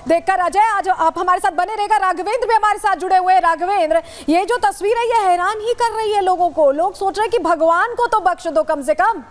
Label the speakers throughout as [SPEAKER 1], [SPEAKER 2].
[SPEAKER 1] देखकर। अजय, आज आप हमारे साथ बने रहेगा। राघवेंद्र भी हमारे साथ जुड़े हुए हैं। राघवेंद्र, ये जो तस्वीर है ये हैरान ही कर रही है लोगों को। लोग सोच रहे हैं कि भगवान को तो बख्श दो कम से कम।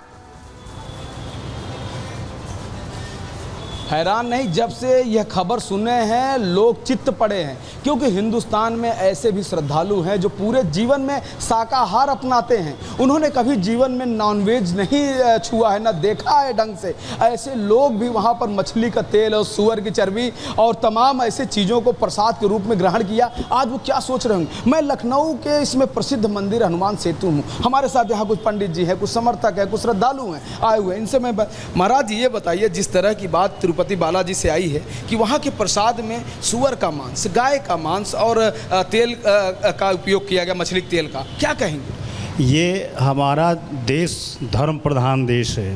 [SPEAKER 2] हैरान नहीं, जब से यह खबर सुने हैं लोग चित्त पड़े हैं, क्योंकि हिंदुस्तान में ऐसे भी श्रद्धालु हैं जो पूरे जीवन में शाकाहार अपनाते हैं। उन्होंने कभी जीवन में नॉनवेज नहीं छुआ है, ना देखा है ढंग से। ऐसे लोग भी वहाँ पर मछली का तेल और सूअर की चर्बी और तमाम ऐसे चीज़ों को प्रसाद के रूप में ग्रहण किया। आज वो क्या सोच रहे होंगे। मैं लखनऊ के इसमें प्रसिद्ध मंदिर हनुमान सेतु हूँ। हमारे साथ यहाँ कुछ पंडित जी हैं, कुछ समर्थक हैं, कुछ श्रद्धालु हैं आए हुए। इनसे मैं महाराज ये बताइए, जिस तरह की बात तिरुपति बालाजी से आई है कि वहाँ के प्रसाद में सूअर का मांस, गाय का मांस और तेल का उपयोग किया गया, मछली के तेल का, क्या कहेंगे।
[SPEAKER 3] ये हमारा देश धर्म प्रधान देश है।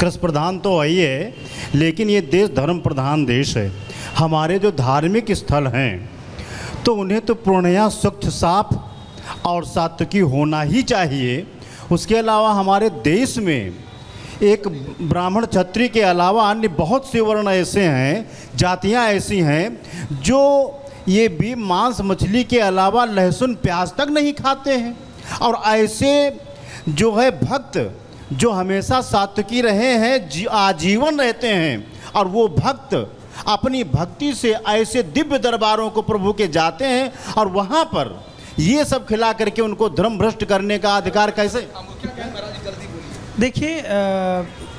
[SPEAKER 3] कृषि प्रधान तो वही है, लेकिन ये देश धर्म प्रधान देश है। हमारे जो धार्मिक स्थल हैं तो उन्हें तो पूर्णतः स्वच्छ, साफ और सात्विकी होना ही चाहिए। उसके अलावा हमारे देश में एक ब्राह्मण क्षत्रिय के अलावा अन्य बहुत से वर्ण ऐसे हैं, जातियां ऐसी हैं जो ये भी मांस मछली के अलावा लहसुन प्याज तक नहीं खाते हैं। और ऐसे जो है भक्त जो हमेशा सात्विकी रहे हैं, आजीवन रहते हैं, और वो भक्त अपनी भक्ति से ऐसे दिव्य दरबारों को प्रभु के जाते हैं और वहाँ पर ये सब खिला करके उनको धर्म भ्रष्ट करने का अधिकार कैसे।
[SPEAKER 4] देखिए,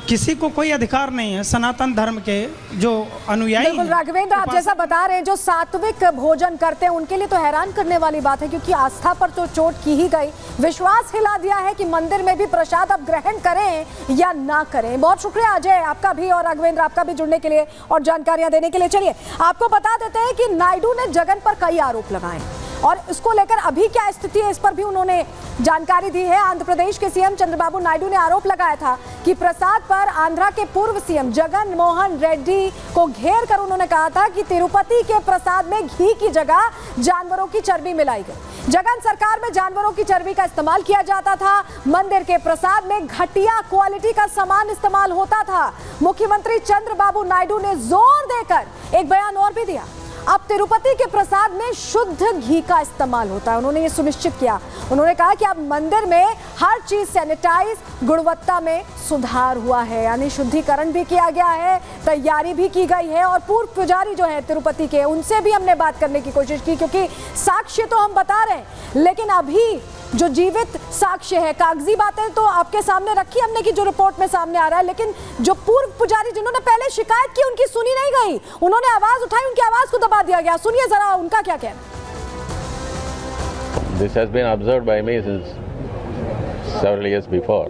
[SPEAKER 4] किसी को कोई अधिकार नहीं है। सनातन धर्म के जो अनुयायी
[SPEAKER 1] बिल्कुल राघवेंद्र, आप जैसा बता रहे हैं, जो सात्विक भोजन करते हैं उनके लिए तो हैरान करने वाली बात है, क्योंकि आस्था पर तो चोट की ही गई। विश्वास हिला दिया है कि मंदिर में भी प्रसाद अब ग्रहण करें या ना करें। बहुत शुक्रिया अजय आपका भी और राघवेंद्र आपका भी जुड़ने के लिए और जानकारियां देने के लिए। चलिए आपको बता देते हैं कि नायडू ने जगन पर कई आरोप लगाए और इसको लेकर अभी क्या स्थिति है इस पर भी उन्होंने जानकारी दी है। आंध्र प्रदेश के सीएम चंद्रबाबू नायडू ने आरोप लगाया था कि प्रसाद पर आंध्रा के पूर्व सीएम जगन मोहन रेड्डी को घेर कर उन्होंने कहा था कि तिरुपति के प्रसाद में घी की जगह जानवरों की चर्बी मिलाई गई। जगन सरकार में जानवरों की चर्बी का इस्तेमाल किया जाता था। मंदिर के प्रसाद में घटिया क्वालिटी का सामान इस्तेमाल होता था। मुख्यमंत्री चंद्रबाबू नायडू ने जोर देकर एक बयान और भी दिया। अब तिरुपति के प्रसाद में शुद्ध घी का इस्तेमाल होता है। उन्होंने ये सुनिश्चित किया। उन्होंने कहा कि अब मंदिर में हर चीज सैनिटाइज, गुणवत्ता में सुधार हुआ है, यानी शुद्धिकरण भी किया गया है, तैयारी भी की गई है। और पूर्व पुजारी जो है तिरुपति के, उनसे भी हमने बात करने की कोशिश की, क्योंकि साक्ष्य तो हम बता रहे हैं, लेकिन अभी जो जीवित साक्ष्य है, कागजी बातें तो आपके सामने रखी हमने कि जो रिपोर्ट में सामने आ रहा है, लेकिन जो पूर्व पुजारी जिन्होंने पहले शिकायत की उनकी सुनी नहीं गई। उन्होंने आवाज उठाई, उनकी आवाज को दबा दिया गया। सुनिए जरा उनका क्या कहना है।
[SPEAKER 5] This has been observed by me since several years before,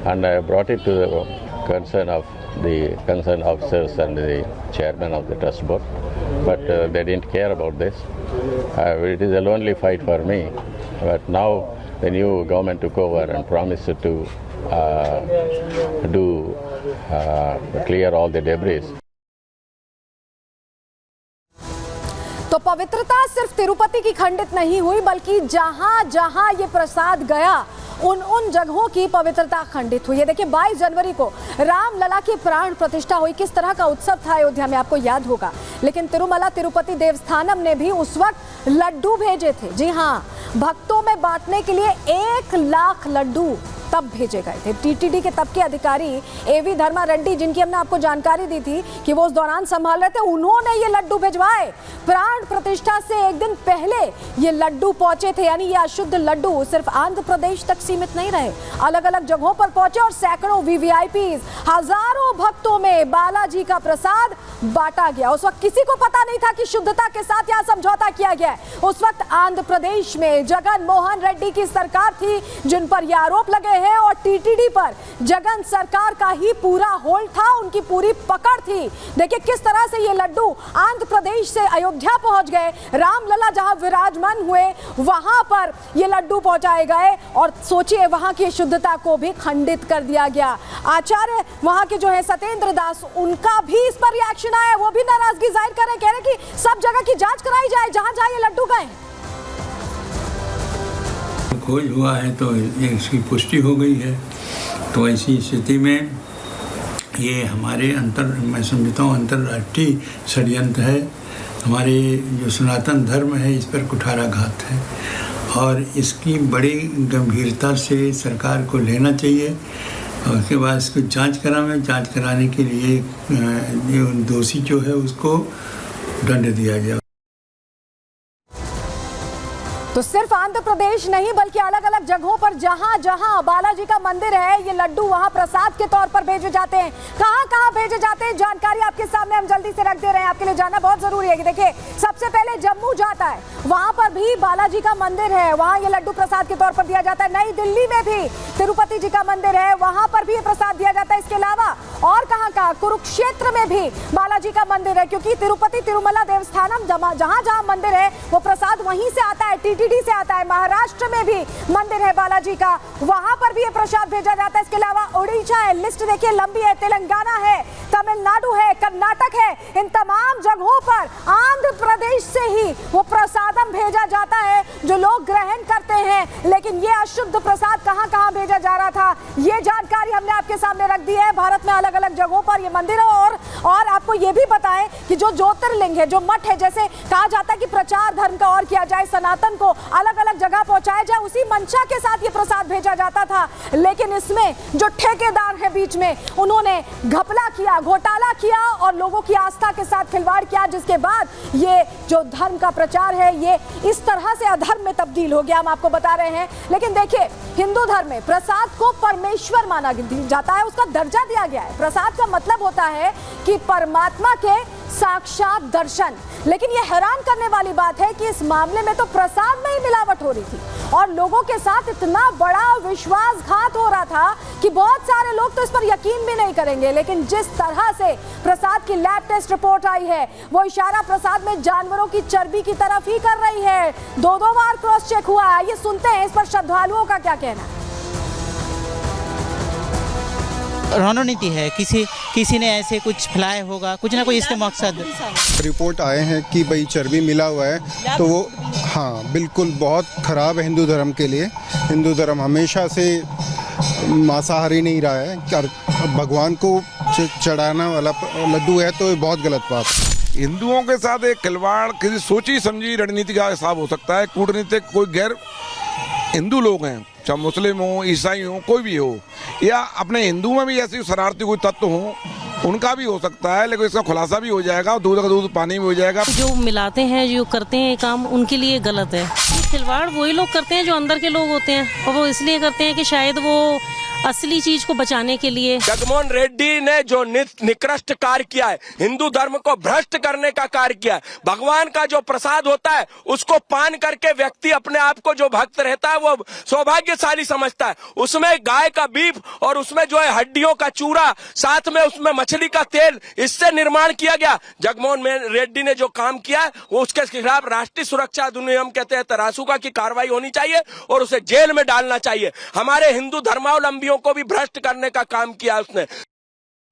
[SPEAKER 5] and I brought it to the concern of the concerned officers and the chairman of the trust board, but they didn't care about this. It is a lonely fight for me, but now the new government took over and promised to clear all the debris.
[SPEAKER 1] तो पवित्रता सिर्फ तिरुपति की खंडित नहीं हुई, बल्कि जहां जहां ये प्रसाद गया उन जगहों की पवित्रता खंडित हुई है। देखिए 22 जनवरी को रामलला की प्राण प्रतिष्ठा हुई। किस तरह का उत्सव था अयोध्या में, आपको याद होगा। लेकिन तिरुमला तिरुपति देवस्थानम ने भी उस वक्त लड्डू भेजे थे। जी हाँ, भक्तों में बांटने के लिए 1 लाख लड्डू तब भेजे गए थे। टीटीडी के तब के अधिकारी एवी धर्मा रेड्डी, जिनकी हमने आपको जानकारी दी थी कि वो उस दौरान संभाल रहे थे, उन्होंने ये लड्डू भिजवाए। प्राण प्रतिष्ठा से एक दिन पहले ये लड्डू पहुंचे थे, यानी ये अशुद्ध लड्डू सिर्फ आंध्र प्रदेश तक सीमित नहीं रहे, अलग अलग जगहों पर पहुंचे और सैकड़ों वीवीआईपी, हजारों भक्तों में बालाजी का प्रसाद बांटा गया। उस वक्त किसी को पता नहीं था कि शुद्धता के साथ यह समझौता किया गया है। उस वक्त आंध्र प्रदेश में जगन मोहन रेड्डी की सरकार थी, जिन पर यह आरोप लगे हैं, और टीटीडी पर जगन सरकार का ही पूरा होल्ड था, उनकी पूरी पकड़ थी। देखिए किस तरह से ये लड्डू आंध्र प्रदेश से अयोध्या पहुंच गए। रामलला जहां विराजमान हुए वहां पर ये लड्डू पहुंचाए गए, और सोचिए वहां की शुद्धता को भी खंडित कर दिया गया। आचार्य वहां के जो है सत्येंद्र दास, उनका भी इस पर रिएक्शन आया। वो भी नाराजगी जाहिर कर रहे, कह रहे कि सब जगह की जांच कराई जाए जहां जहां ये लड्डू गए।
[SPEAKER 6] खोज हुआ है तो इसकी पुष्टि हो गई है। तो ऐसी स्थिति में ये हमारे मैं समझता हूँ अंतर्राष्ट्रीय षड्यंत्र है। हमारे जो सनातन धर्म है इस पर कुठाराघात है और इसकी बड़ी गंभीरता से सरकार को लेना चाहिए और उसके बाद इसको जांच कराने के लिए जो दोषी जो है उसको दंड दिया जाए।
[SPEAKER 1] तो सिर्फ आंध्र प्रदेश नहीं बल्कि अलग अलग जगहों पर जहां जहां बालाजी का मंदिर है ये लड्डू वहां प्रसाद के तौर पर भेजे जाते हैं। कहां भेजे जाते हैं जानकारी आपके सामने हम जल्दी से रख दे रहे हैं, आपके लिए जानना बहुत जरूरी है कि देखिए सबसे पहले जम्मू जाता है, वहां पर भी बालाजी का मंदिर है, वहां ये लड्डू प्रसाद के तौर पर दिया जाता है। नई दिल्ली में भी तिरुपति जी का मंदिर है, वहां पर भी ये प्रसाद दिया जाता है। इसके अलावा और कहां कुरुक्षेत्र में भी बालाजी का मंदिर है, क्योंकि तिरुपति तिरुमला देवस्थानम जहां जहां मंदिर है वो प्रसाद वहीं से आता है, टीटीडी से आता है। महाराष्ट्र में भी मंदिर है बालाजी का, वहां पर भी ये प्रसाद भेजा जाता है। इसके अलावा उड़ीसा है, लिस्ट देखिए लंबी है, तेलंगाना है, तमिलनाडु है, कर्नाटक है, इन तमाम जगहों पर आंध्र प्रदेश से ही वो प्रसादम भेजा जाता है जो लोग ग्रहण करते हैं। लेकिन ये अशुद्ध प्रसाद कहां कहां भेजा जा रहा था ये जानकारी हमने आपके सामने रख दी है। भारत में अलग अलग जगहों पर ये मंदिर है और आपको ये भी बताएं कि जो ज्योतिर्लिंग है, जो मठ है, जैसे कहा जाता है कि प्रचार धर्म का और किया जाए, सनातन को अलग अलग जगह पहुंचाया जाए, उसी मंशा के साथ ये प्रसाद भेजा जाता था। लेकिन इसमें जो ठेकेदार है बीच में, उन्होंने घपला किया, घोटाला किया और लोगों की आस्था के साथ खिलवाड़ किया, जिसके बाद ये जो धर्म का प्रचार है ये इस तरह से अधर्म में तब्दील हो गया, हम आपको बता रहे हैं। लेकिन देखिए हिंदू धर्म में प्रसाद को परमेश्वर माना जाता है, उसका दर्जा दिया गया है। प्रसाद का मतलब होता है कि परमात्मा के साक्षात दर्शन। लेकिन यह हैरान करने वाली बात है कि इस मामले में तो प्रसाद में ही मिलावट हो रही थी और लोगों के साथ इतना बड़ा विश्वासघात हो रहा था कि बहुत सारे लोग तो इस पर यकीन भी नहीं करेंगे। लेकिन जिस तरह से प्रसाद की लैब टेस्ट रिपोर्ट आई है वो इशारा प्रसाद में जानवरों की चर्बी की तरफ ही कर रही है। दो बार क्रॉस चेक हुआ है। ये सुनते हैं इस पर श्रद्धालुओं का क्या कहना है।
[SPEAKER 7] रणनीति है, किसी ने ऐसे कुछ फैलाया होगा, कुछ ना कोई इसके मकसद।
[SPEAKER 8] रिपोर्ट आए हैं कि भाई चर्बी मिला हुआ है तो वो हाँ बिल्कुल बहुत ख़राब है हिंदू धर्म के लिए। हिंदू धर्म हमेशा से मांसाहारी नहीं रहा है और भगवान को चढ़ाना वाला लड्डू है तो ये बहुत गलत बात है।
[SPEAKER 9] हिंदुओं के साथ एक खिलवाड़ किसी सोची समझी रणनीति का हिसाब हो सकता है। कूटनीतिक कोई गैर हिंदू लोग हैं, चाहे मुस्लिम हो, ईसाई हो, कोई भी हो, या अपने हिंदू में भी ऐसी शरारती कोई तत्व हो, उनका भी हो सकता है। लेकिन इसका खुलासा भी हो जाएगा, दूध का दूध पानी में हो जाएगा।
[SPEAKER 10] जो मिलाते हैं, जो करते हैं काम, उनके लिए गलत है। खिलवाड़ वही लोग करते हैं जो अंदर के लोग होते हैं और वो इसलिए करते हैं कि शायद वो असली चीज को बचाने के लिए।
[SPEAKER 11] जगमोहन रेड्डी ने जो निकृष्ट कार्य किया है, हिंदू धर्म को भ्रष्ट करने का कार्य किया है। भगवान का जो प्रसाद होता है उसको पान करके व्यक्ति अपने आप को जो भक्त रहता है वो सौभाग्यशाली समझता है। उसमें गाय का बीफ और उसमें जो है हड्डियों का चूरा, साथ में उसमें मछली का तेल, इससे निर्माण किया गया। जगमोहन रेड्डी ने जो काम किया है वो उसके खिलाफ राष्ट्रीय सुरक्षा अधिनियम कहते हैं तरासुका की कार्रवाई होनी चाहिए और उसे जेल में डालना चाहिए। हमारे हिंदू धर्मावलंबियों को भी भ्रष्ट करने का काम किया उसने।